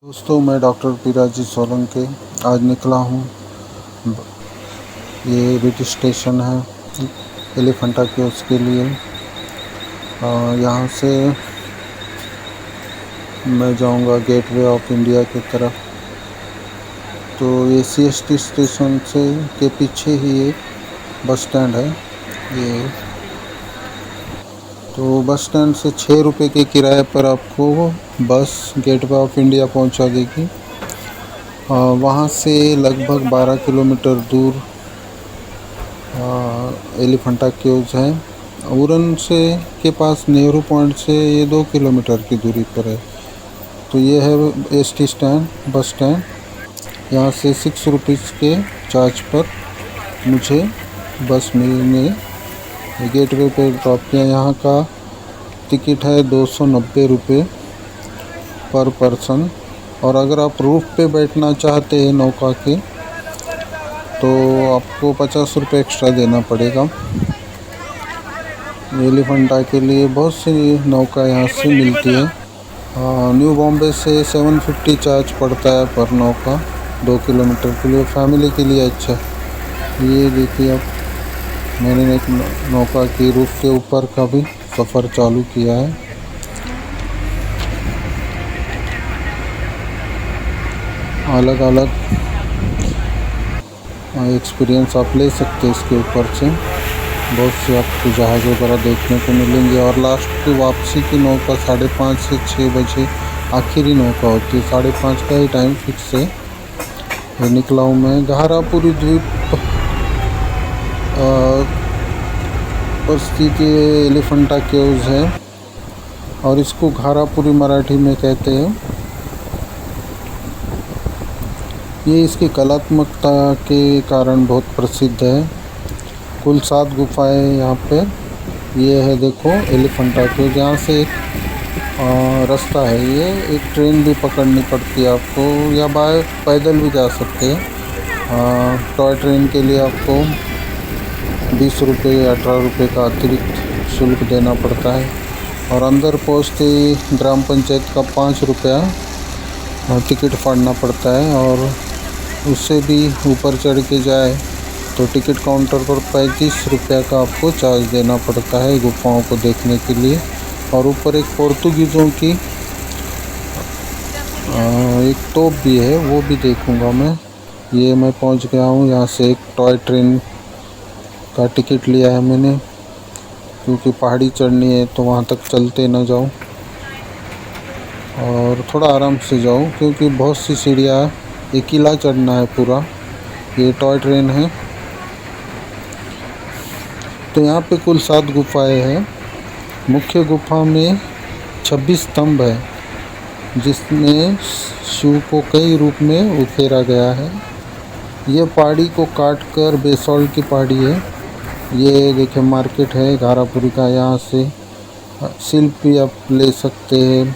दोस्तों, मैं डॉक्टर पीराजी सोलंकी आज निकला हूँ। ये ब्रिटिश स्टेशन है एलिफेंटा केव्स के लिए। यहाँ से मैं जाऊँगा गेटवे ऑफ इंडिया की तरफ। तो ये CST स्टेशन से के पीछे ही एक बस स्टैंड है। ये तो बस स्टैंड से 6 रुपये के किराए पर आपको बस गेटवे ऑफ इंडिया पहुँचा देगी। वहाँ से लगभग 12 किलोमीटर दूर एलिफेंटा केव्स है। उरन से के पास नेहरू पॉइंट से ये 2 किलोमीटर की दूरी पर है। तो ये है ST स्टैंड, बस स्टैंड। यहाँ से 6 रुपीज़ के चार्ज पर मुझे बस ने गेटवे पे ड्रॉप किया। यहाँ का टिकट है 290 रुपये पर पर्सन। और अगर आप रूफ पे बैठना चाहते हैं नौका के तो आपको 50 रुपये एक्स्ट्रा देना पड़ेगा। एलिफेंटा के लिए बहुत सी नौका यहाँ से मिलती है। न्यू बॉम्बे से 750 चार्ज पड़ता है पर नौका 2 किलोमीटर के लिए। फैमिली के लिए अच्छा है। ये देखिए, अब मैंने एक नौका की रूफ के ऊपर का भी सफ़र चालू किया है। अलग अलग एक्सपीरियंस आप ले सकते हैं इसके ऊपर से। बहुत से आपको जहाज़ वगैरह देखने को मिलेंगे। और लास्ट की वापसी की नौका 5:30 से 6 बजे आखिरी नौका होती है। 5:30 का ही टाइम फिक्स है। निकला हूँ मैं। घारापुरी द्वीप पर स्थित एलिफेंटा केव्स है और इसको घारापुरी मराठी में कहते हैं। ये इसकी कलात्मकता के कारण बहुत प्रसिद्ध है। कुल 7 गुफाएं यहाँ पे। ये है देखो एलिफेंटा केव्स। यहाँ से एक रास्ता है। ये एक ट्रेन भी पकड़नी पड़ती है आपको, या बाय पैदल भी जा सकते हैं। टॉय ट्रेन के लिए आपको 20 रुपये या 18 रुपये का अतिरिक्त शुल्क देना पड़ता है। और अंदर पहुँचते ही ग्राम पंचायत का 5 रुपया टिकट फाड़ना पड़ता है। और उससे भी ऊपर चढ़ के जाए तो टिकट काउंटर पर 35 रुपये का आपको चार्ज देना पड़ता है गुफाओं को देखने के लिए। और ऊपर एक पोर्तुगीज़ों की एक तोप भी है, वो भी देखूंगा मैं। ये मैं पहुंच गया हूं। यहाँ से एक टॉय ट्रेन का टिकट लिया है मैंने, क्योंकि पहाड़ी चढ़नी है तो वहाँ तक चलते ना जाऊं और थोड़ा आराम से जाऊं, क्योंकि बहुत सी सीढ़ियाँ, एक किला चढ़ना है पूरा। ये टॉय ट्रेन है। तो यहाँ पे कुल 7 गुफाएं हैं। मुख्य गुफा में 26 स्तंभ है, जिसमें शिव को कई रूप में उकेरा गया है। ये पहाड़ी को काट कर बेसॉल्ट की पहाड़ी है। ये देखिए मार्केट है घारापुरी का। यहाँ से शिल्प भी आप ले सकते हैं,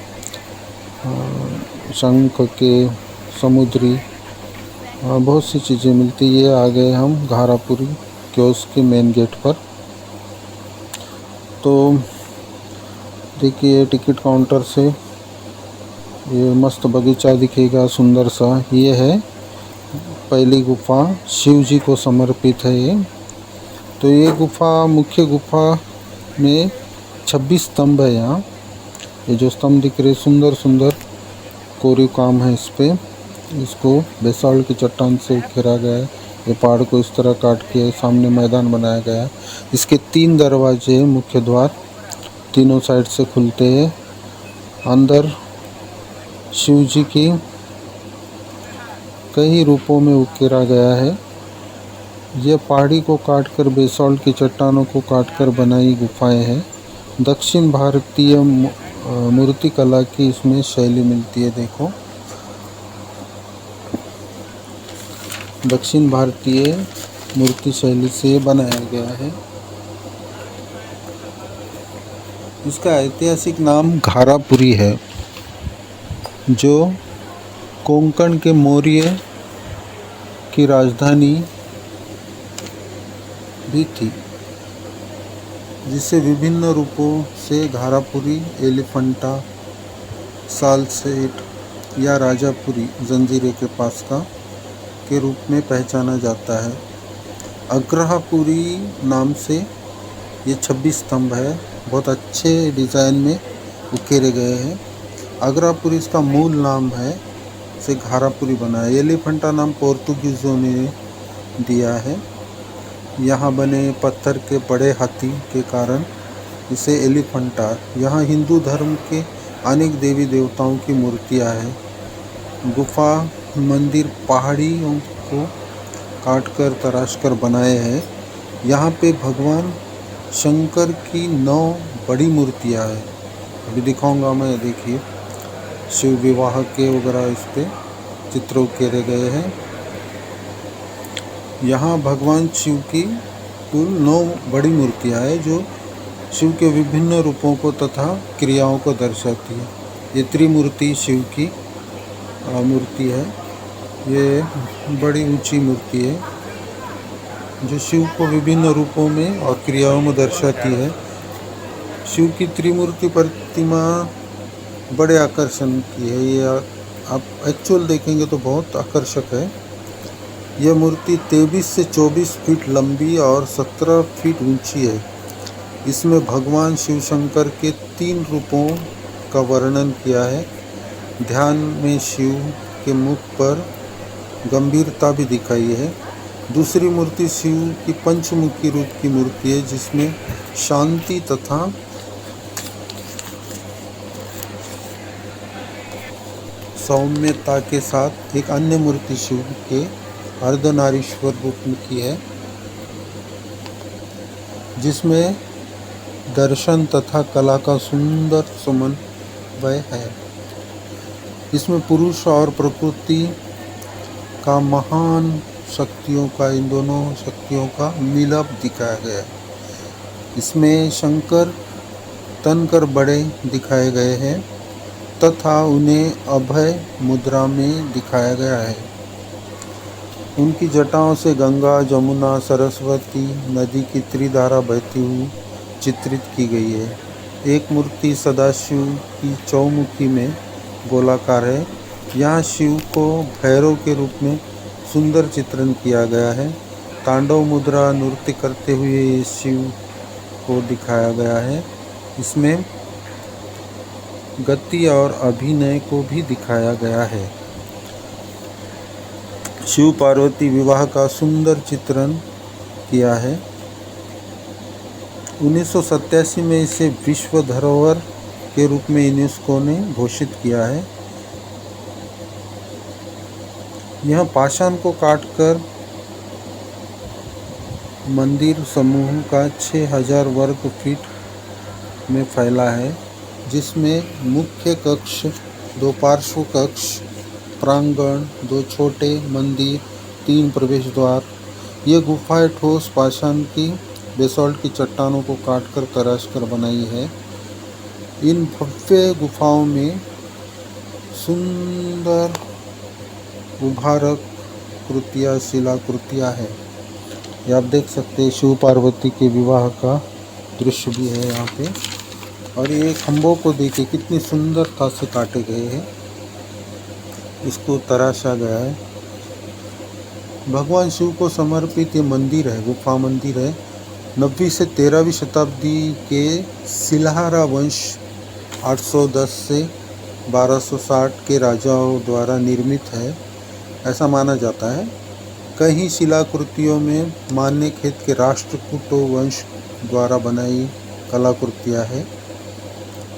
शंख के, समुद्री, बहुत सी चीज़ें मिलती है। आ गए हम घारापुरी केव्स के मेन गेट पर। तो देखिए टिकट काउंटर से ये मस्त बगीचा दिखेगा सुंदर सा। ये है पहली गुफा, शिव जी को समर्पित है ये। तो ये गुफा, मुख्य गुफा में 26 स्तंभ है। यहाँ ये जो स्तंभ दिख रहे सुंदर सुंदर कोरीव काम है इस पे। इसको बेसाल्ट की चट्टान से घेरा गया है। ये पहाड़ को इस तरह काट के सामने मैदान बनाया गया है। इसके 3 दरवाजे, मुख्य द्वार तीनों साइड से खुलते हैं। अंदर शिव जी की कई रूपों में उकेरा गया है। यह पहाड़ी को काटकर, बेसाल्ट की चट्टानों को काटकर बनाई गुफाएं हैं। दक्षिण भारतीय मूर्ति कला की इसमें शैली मिलती है। देखो, दक्षिण भारतीय मूर्ति शैली से बनाया गया है। इसका ऐतिहासिक नाम घारापुरी है, जो कोंकण के मौर्य की राजधानी भी थी, जिसे विभिन्न रूपों से घारापुरी, एलिफेंटा, सालसेट या राजापुरी जंजीरे के पास का के रूप में पहचाना जाता है। अग्रहापुरी नाम से ये 26 स्तंभ है, बहुत अच्छे डिज़ाइन में उकेरे गए हैं। अग्रहापुरी इसका मूल नाम है, से घारापुरी बना है। एलिफेंटा नाम पोर्तुगीज़ों ने दिया है। यहाँ बने पत्थर के बड़े हाथी के कारण इसे एलिफेंटा। यहाँ हिंदू धर्म के अनेक देवी देवताओं की मूर्तियाँ हैं। गुफा मंदिर पहाड़ियों को काटकर तराशकर बनाए हैं। यहाँ पे भगवान शंकर की 9 बड़ी मूर्तियाँ हैं। अभी दिखाऊंगा मैं, देखिए शिव विवाह के वगैरह इस पे चित्र उकेरे गए हैं। यहाँ भगवान शिव की कुल 9 बड़ी मूर्तियाँ हैं जो शिव के विभिन्न रूपों को तथा क्रियाओं को दर्शाती है। ये त्रिमूर्ति शिव की मूर्ति है। ये बड़ी ऊंची मूर्ति है जो शिव को विभिन्न रूपों में और क्रियाओं में दर्शाती है। शिव की त्रिमूर्ति प्रतिमा बड़े आकर्षण की है। ये आप एक्चुअल देखेंगे तो बहुत आकर्षक है। यह मूर्ति 23 से 24 फीट लंबी और 17 फीट ऊंची है। इसमें भगवान शिव शंकर के 3 रूपों का वर्णन किया है। ध्यान में शिव के मुख पर गंभीरता भी दिखाई है। दूसरी मूर्ति शिव की पंचमुखी रूप की मूर्ति है जिसमें शांति तथा सौम्यता के साथ एक अन्य मूर्ति शिव के अर्धनारीश्वर रूप की है जिसमें दर्शन तथा कला का सुंदर समन्वय है। इसमें पुरुष और प्रकृति का महान शक्तियों का, इन दोनों शक्तियों का मिलाप दिखाया गया है। इसमें शंकर तनकर बड़े दिखाए गए हैं तथा उन्हें अभय मुद्रा में दिखाया गया है। उनकी जटाओं से गंगा, जमुना, सरस्वती नदी की त्रिधारा बहती हुई चित्रित की गई है। एक मूर्ति सदाशिव की चौमुखी में गोलाकार है। यहाँ शिव को भैरव के रूप में सुंदर चित्रण किया गया है। तांडव मुद्रा नृत्य करते हुए शिव को दिखाया गया है। इसमें गति और अभिनय को भी दिखाया गया है। शिव पार्वती विवाह का सुंदर चित्रण किया है। 1987 में इसे विश्व धरोहर के रूप में यूनेस्को ने घोषित किया है। यह पाषाण को काटकर मंदिर समूह का 6000 वर्ग फीट में फैला है, जिसमें मुख्य कक्ष, 2 पार्श्व कक्ष, प्रांगण, 2 छोटे मंदिर, 3 प्रवेश द्वार। ये गुफाएं ठोस पाषाण की बेसॉल्ट की चट्टानों को काटकर तराशकर बनाई है। इन भव्य गुफाओं में सुंदर उभारक कृतियाँ, शिलाकृतियाँ हैं। ये आप देख सकते हैं। शिव पार्वती के विवाह का दृश्य भी है यहाँ पे। और ये खंभों को देखिए कितनी सुंदरता से काटे गए हैं, इसको तराशा गया है। भगवान शिव को समर्पित ये मंदिर है, गुफा मंदिर है। 9वीं से 13वीं शताब्दी के सिलहारा वंश 810 से 1260 के राजाओं द्वारा निर्मित है, ऐसा माना जाता है। कई शिलाकृतियों में मान्यखेत के राष्ट्रकूटों वंश द्वारा बनाई कलाकृतियाँ हैं।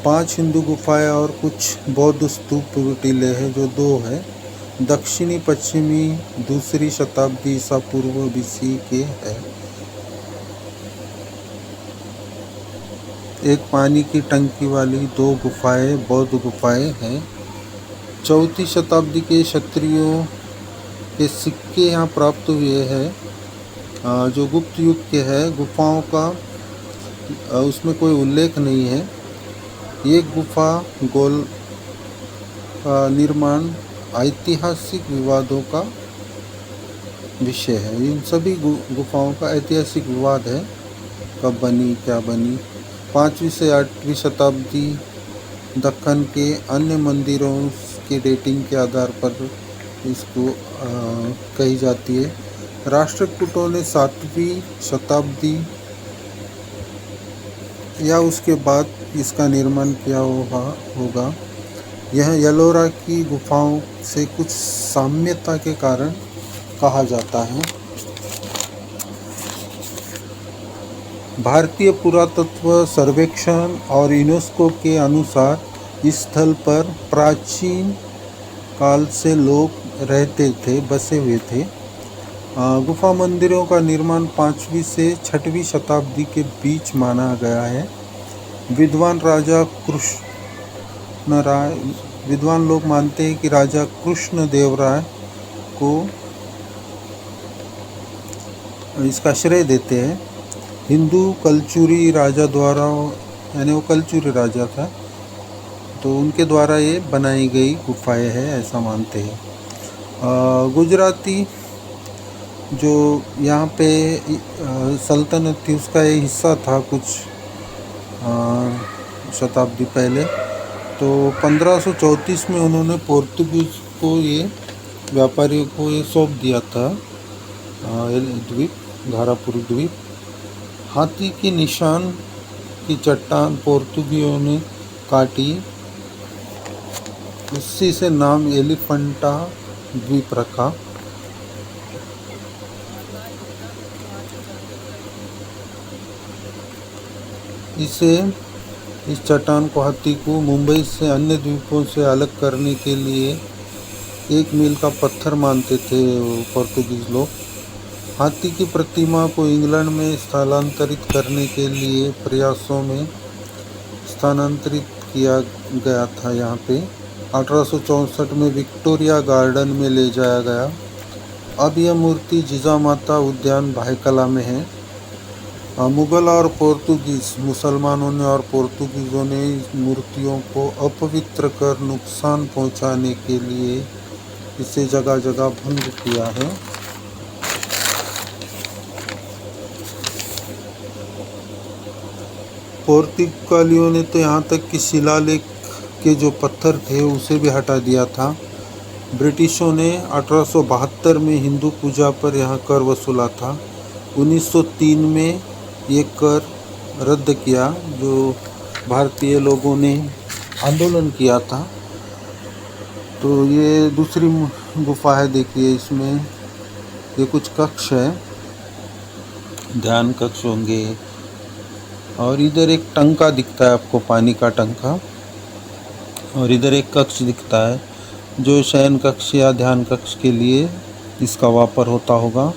5 हिंदू गुफाएं और कुछ बौद्ध स्तूप टीले हैं जो 2 हैं। दक्षिणी पश्चिमी 2री शताब्दी ईसा पूर्व BC के है। एक पानी की टंकी वाली 2 गुफाएं बौद्ध गुफाएं हैं। 4वीं शताब्दी के क्षत्रियों के सिक्के यहाँ प्राप्त हुए हैं जो गुप्त युग के हैं। गुफाओं का उसमें कोई उल्लेख नहीं है। ये गुफा गोल का निर्माण ऐतिहासिक विवादों का विषय है। इन सभी गुफाओं का ऐतिहासिक विवाद है, कब बनी, क्या बनी। 5वीं से 8वीं शताब्दी दक्कन के अन्य मंदिरों की रेटिंग के आधार पर इसको कही जाती है। राष्ट्रकूटों ने 7वीं शताब्दी या उसके बाद इसका निर्माण किया होगा। यह एलोरा की गुफाओं से कुछ साम्यता के कारण कहा जाता है। भारतीय पुरातत्व सर्वेक्षण और यूनेस्को के अनुसार इस स्थल पर प्राचीन काल से लोग रहते थे, बसे हुए थे। गुफा मंदिरों का निर्माण 5वीं से 6वीं शताब्दी के बीच माना गया है। विद्वान लोग मानते हैं कि राजा कृष्णदेवराय को इसका श्रेय देते हैं। हिंदू कलचुरी राजा द्वारा, यानी वो कलचुरी राजा था, तो उनके द्वारा ये बनाई गई गुफाएं हैं, ऐसा मानते हैं। गुजराती जो यहाँ पे सल्तनत थी उसका ये हिस्सा था कुछ शताब्दी पहले। तो 1534 में उन्होंने पोर्तुगीज को, ये व्यापारियों को ये सौंप दिया था द्वीप, घारापुरी द्वीप। हाथी की निशान की चट्टान पोर्तुगियों ने काटी, इसी से नाम एलिफेंटा द्वीप रखा। इस चट्टान को, हाथी को मुंबई से अन्य द्वीपों से अलग करने के लिए 1 मील का पत्थर मानते थे पोर्तुगीज लोग। हाथी की प्रतिमा को इंग्लैंड में स्थानांतरित करने के लिए प्रयासों में स्थानांतरित किया गया था। यहाँ पे 1864 में विक्टोरिया गार्डन में ले जाया गया। अब यह मूर्ति जिजामाता उद्यान भायकला में है। मुगल और मुसलमानों ने और पोर्तुगीज़ों ने इस मूर्तियों को अपवित्र कर नुकसान पहुंचाने के लिए इसे जगह जगह भंग किया है। पोर्तुगालियों ने तो यहाँ तक कि शिलालेख के जो पत्थर थे उसे भी हटा दिया था। ब्रिटिशों ने 1872 में हिंदू पूजा पर यहाँ कर वसूला था। 1903 में ये कर रद्द किया, जो भारतीय लोगों ने आंदोलन किया था। तो ये दूसरी गुफा है, देखिए इसमें ये कुछ कक्ष है, ध्यान कक्ष होंगे। और इधर एक टंका दिखता है आपको, पानी का टंका। और इधर एक कक्ष दिखता है जो शयन कक्ष या ध्यान कक्ष के लिए इसका वापर होता होगा।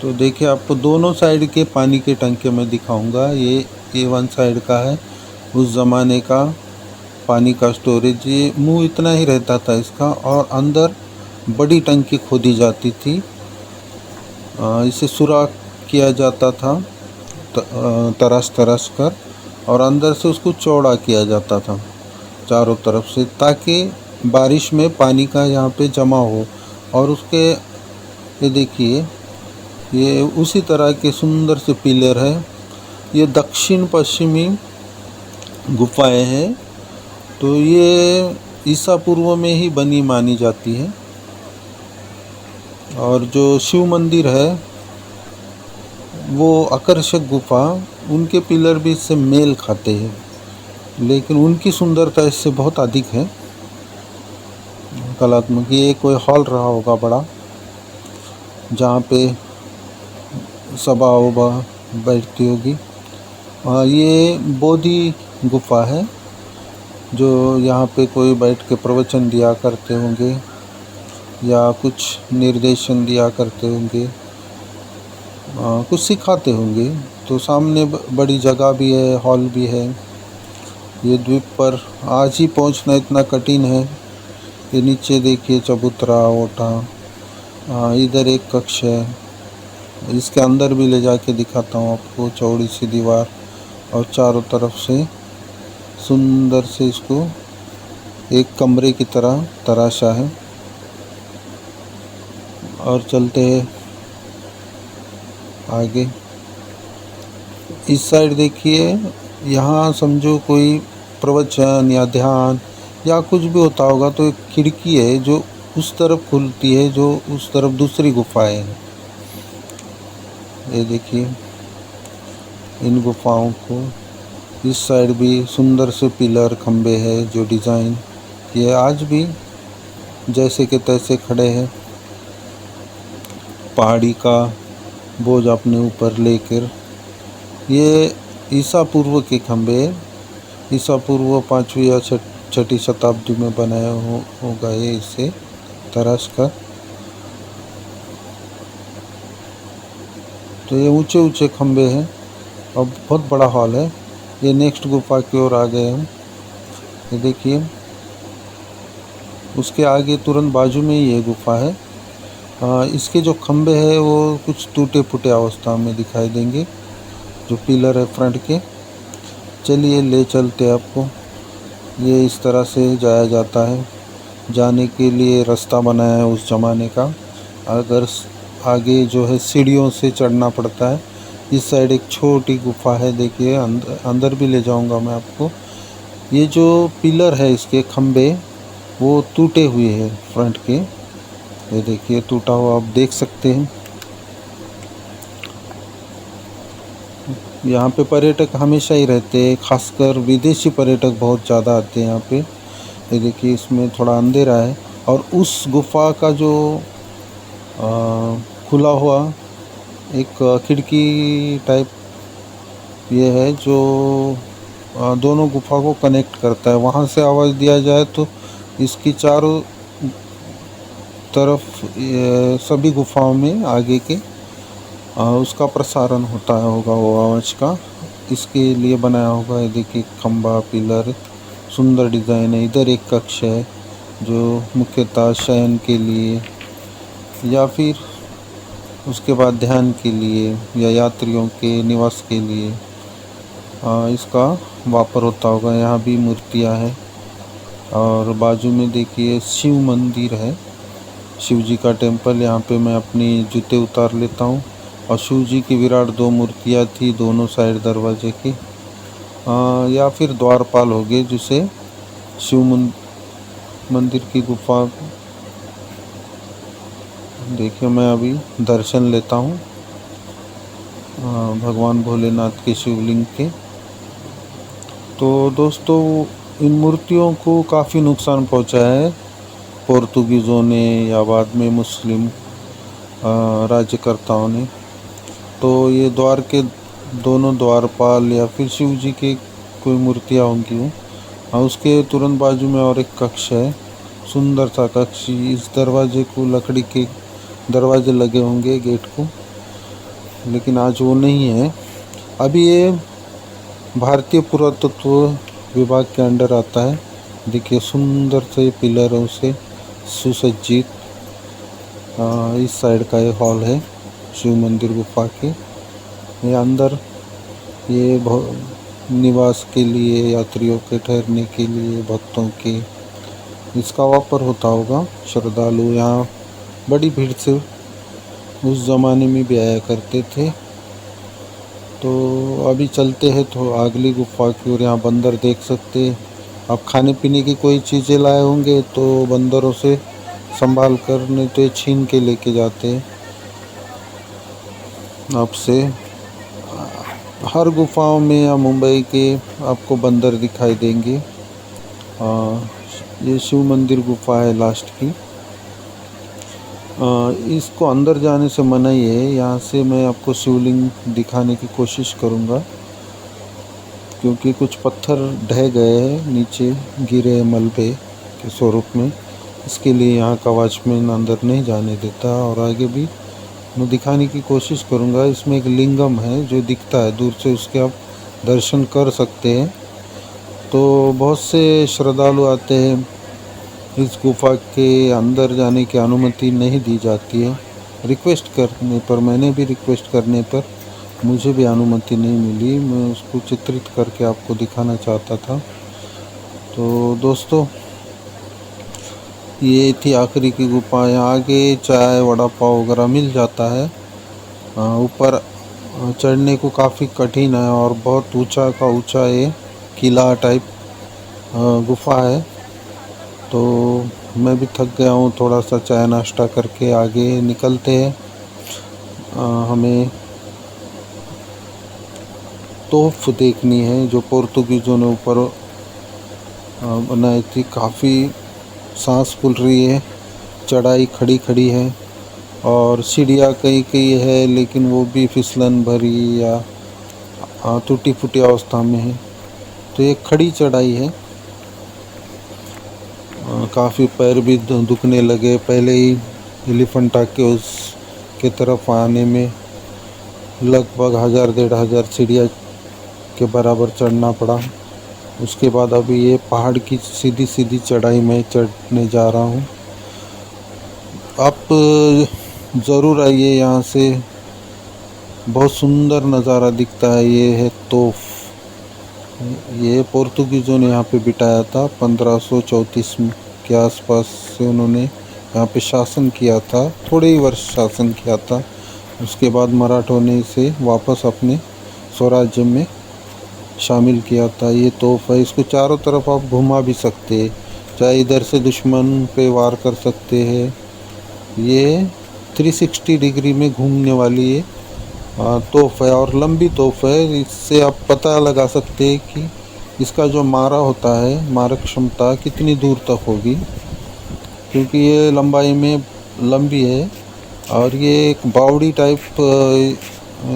तो देखिए, आपको दोनों साइड के पानी के टंके में दिखाऊंगा। ये वन साइड का है, उस ज़माने का पानी का स्टोरेज। ये मुंह इतना ही रहता था इसका, और अंदर बड़ी टंकी खोदी जाती थी। इसे सुराख किया जाता था तराश कर, और अंदर से उसको चौड़ा किया जाता था चारों तरफ से, ताकि बारिश में पानी का यहाँ पे जमा हो। और उसके ये देखिए, ये उसी तरह के सुंदर से पिलर है। ये दक्षिण पश्चिमी गुफाएं हैं, तो ये ईसा पूर्व में ही बनी मानी जाती है। और जो शिव मंदिर है वो आकर्षक गुफा, उनके पिलर भी इससे मेल खाते हैं, लेकिन उनकी सुंदरता इससे बहुत अधिक है कलात्मक। ये कोई हॉल रहा होगा बड़ा, जहाँ पे सभा उभा बैठती होगी। ये बोधि गुफा है, जो यहाँ पे कोई बैठ के प्रवचन दिया करते होंगे या कुछ निर्देशन दिया करते होंगे, कुछ सिखाते होंगे। तो सामने बड़ी जगह भी है, हॉल भी है। ये द्वीप पर आज ही पहुँचना इतना कठिन है। ये नीचे देखिए चबूतरा, ओटा। इधर एक कक्ष है, इसके अंदर भी ले जाके दिखाता हूँ आपको। चौड़ी सी दीवार और चारों तरफ से सुंदर से इसको एक कमरे की तरह तराशा है। और चलते हैं आगे। इस साइड देखिए, यहाँ समझो कोई प्रवचन या ध्यान या कुछ भी होता होगा, तो एक खिड़की है जो उस तरफ खुलती है, जो उस तरफ दूसरी गुफाएं हैं। ये देखिए इन गुफाओं को, इस साइड भी सुंदर से पिलर खंबे है जो डिज़ाइन ये आज भी जैसे के तैसे खड़े हैं, पहाड़ी का बोझ अपने ऊपर लेकर। ये ईसा पूर्व के खंबे, ईसा पूर्व 5वीं या 6ठी शताब्दी में बनाया होगा ये, इसे तराश कर। तो ये ऊंचे ऊंचे खंबे हैं और बहुत बड़ा हॉल है। ये नेक्स्ट गुफा की ओर आ गए हम। ये देखिए उसके आगे तुरंत बाजू में ही ये गुफा है। इसके जो खंबे हैं वो कुछ टूटे फूटे अवस्था में दिखाई देंगे, जो पिलर है फ्रंट के। चलिए ले चलते आपको। ये इस तरह से जाया जाता है, जाने के लिए रास्ता बनाया है उस ज़माने का। अगर आगे जो है सीढ़ियों से चढ़ना पड़ता है। इस साइड एक छोटी गुफा है, देखिए अंदर भी ले जाऊंगा मैं आपको। ये जो पिलर है इसके खंबे वो टूटे हुए हैं फ्रंट के, ये देखिए टूटा हुआ आप देख सकते हैं। यहाँ पे पर्यटक हमेशा ही रहते हैं, खासकर विदेशी पर्यटक बहुत ज़्यादा आते हैं यहाँ पे। ये देखिए इसमें थोड़ा अंधेरा है और उस गुफा का जो खुला हुआ एक खिड़की टाइप ये है जो दोनों गुफा को कनेक्ट करता है। वहाँ से आवाज़ दिया जाए तो इसकी चारों तरफ सभी गुफाओं में आगे के उसका प्रसारण होता होगा वो आवाज़ का, इसके लिए बनाया होगा। ये देखिए खंबा पिलर सुंदर डिज़ाइन है। इधर एक कक्ष है जो मुख्यतः शयन के लिए या फिर उसके बाद ध्यान के लिए या यात्रियों के निवास के लिए इसका वापर होता होगा। यहाँ भी मूर्तियाँ हैं और बाजू में देखिए शिव मंदिर है, शिव जी का टेम्पल। यहाँ पे मैं अपनी जूते उतार लेता हूँ। और शिव जी की विराट 2 मूर्तियाँ थी दोनों साइड दरवाजे की, या फिर द्वारपाल हो गए जिसे शिव मंदिर की गुफा। देखिए मैं अभी दर्शन लेता हूँ भगवान भोलेनाथ के शिवलिंग के। तो दोस्तों इन मूर्तियों को काफ़ी नुकसान पहुँचा है पोर्तुगीज़ों ने या बाद में मुस्लिम राज्यकर्ताओं ने। तो ये द्वार के दोनों द्वारपाल या फिर शिव जी की कोई मूर्तियाँ होंगी। उसके तुरंत बाजू में और एक कक्ष है, सुंदर सा कक्ष। इस दरवाजे को लकड़ी के दरवाजे लगे होंगे गेट को, लेकिन आज वो नहीं है। अभी ये भारतीय पुरातत्व विभाग के अंडर आता है। देखिए सुंदर से पिलरों से सुसज्जित इस साइड का ये हॉल है शिव मंदिर गुफा के। ये अंदर ये निवास के लिए, यात्रियों के ठहरने के लिए, भक्तों के इसका वापर होता होगा। श्रद्धालु यहाँ बड़ी भीड़ से उस ज़माने में भी आया करते थे। तो अभी चलते हैं तो अगली गुफा की ओर। यहाँ बंदर देख सकते हैं आप। खाने पीने की कोई चीज़ें लाए होंगे तो बंदरों से संभाल कर, नहीं तो ये छीन के लेके जाते हैं आपसे। हर गुफाओं में या मुंबई के आपको बंदर दिखाई देंगे। ये शिव मंदिर गुफा है लास्ट की। इसको अंदर जाने से मनाही है। यहाँ से मैं आपको शिवलिंग दिखाने की कोशिश करूँगा क्योंकि कुछ पत्थर ढह गए हैं, नीचे गिरे मलबे के स्वरूप में। इसके लिए यहाँ का वॉचमैन अंदर नहीं जाने देता। और आगे भी मैं दिखाने की कोशिश करूँगा। इसमें एक लिंगम है जो दिखता है दूर से, उसके आप दर्शन कर सकते हैं। तो बहुत से श्रद्धालु आते हैं। इस गुफा के अंदर जाने की अनुमति नहीं दी जाती है। रिक्वेस्ट करने पर, मैंने भी रिक्वेस्ट करने पर मुझे भी अनुमति नहीं मिली। मैं उसको चित्रित करके आपको दिखाना चाहता था। तो दोस्तों ये थी आखिरी की गुफा। यहाँ आगे चाय वड़ा पाव वगैरह मिल जाता है। ऊपर चढ़ने को काफ़ी कठिन है और बहुत ऊंचा का ऊंचा ये किला टाइप गुफा है। तो मैं भी थक गया हूँ, थोड़ा सा चाय नाश्ता करके आगे निकलते हैं। हमें तोफ देखनी है जो पोर्तुगीज़ों ने ऊपर बनाई थी। काफ़ी सांस फूल रही है, चढ़ाई खड़ी खड़ी है और सीढ़ियाँ कई कई है, लेकिन वो भी फिसलन भरी या टूटी फूटी अवस्था में है। तो ये खड़ी चढ़ाई है। काफ़ी पैर भी दुखने लगे पहले ही। एलिफेंटा के उस के तरफ आने में लगभग 1000-1500 सीढ़ियाँ के बराबर चढ़ना पड़ा। उसके बाद अभी ये पहाड़ की सीधी सीधी चढ़ाई में चढ़ने जा रहा हूँ। आप ज़रूर आइए, यहाँ से बहुत सुंदर नज़ारा दिखता है। ये है तोफ। ये पोर्तुगीज़ों ने यहाँ पे बिठाया था 1534 के आसपास से। उन्होंने यहाँ पे शासन किया था, थोड़े ही वर्ष शासन किया था। उसके बाद मराठों ने इसे वापस अपने स्वराज्य में शामिल किया था। ये तोफ है, इसको चारों तरफ आप घुमा भी सकते हैं, चाहे इधर से दुश्मन पे वार कर सकते हैं। ये 360 डिग्री में घूमने वाली ये तोफ है और लंबी तोफ है। इससे आप पता लगा सकते हैं कि इसका जो मारा होता है, मारक क्षमता कितनी दूर तक होगी, क्योंकि ये लंबाई में लंबी है। और ये एक बावड़ी टाइप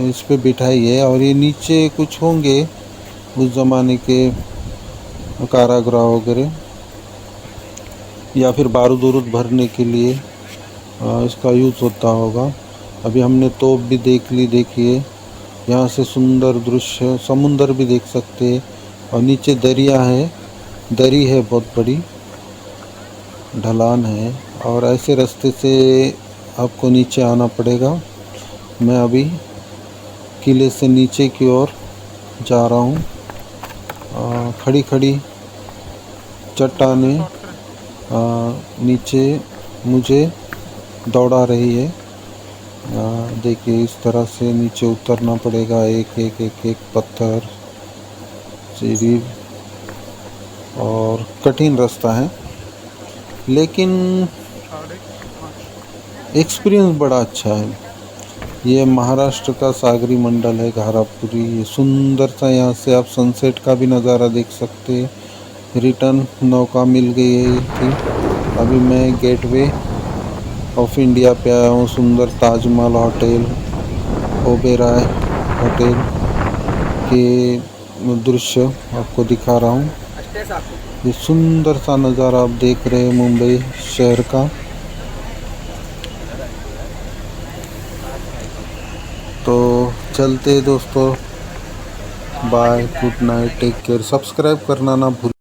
इस पे बिठाई है और ये नीचे कुछ होंगे उस ज़माने के कारागृह वगैरह, या फिर बारूद वरूद भरने के लिए इसका यूज़ होता होगा। अभी हमने तोप भी देख ली। देखिए यहाँ से सुंदर दृश्य, समुंदर भी देख सकते हैं और नीचे दरिया है, दरी है, बहुत बड़ी ढलान है और ऐसे रास्ते से आपको नीचे आना पड़ेगा। मैं अभी किले से नीचे की ओर जा रहा हूँ। खड़ी खड़ी चट्टानें नीचे मुझे दौड़ा रही है। देखिए इस तरह से नीचे उतरना पड़ेगा, एक एक एक एक पत्थर सीढ़ी, और कठिन रास्ता है, लेकिन एक्सपीरियंस बड़ा अच्छा है। ये महाराष्ट्र का सागरी मंडल है घारापुरी। ये सुंदर सा, यहाँ से आप सनसेट का भी नज़ारा देख सकते हैं। रिटर्न नौका मिल गई है थी। अभी मैं गेटवे ऑफ इंडिया पे आया हूँ। सुंदर ताजमहल होटल, ओबेरॉय होटल के दृश्य आपको दिखा रहा हूँ। ये सुंदर सा नज़ारा आप देख रहे हैं मुंबई शहर का। तो चलते दोस्तों, bye, good night, take care. Subscribe करना ना भूल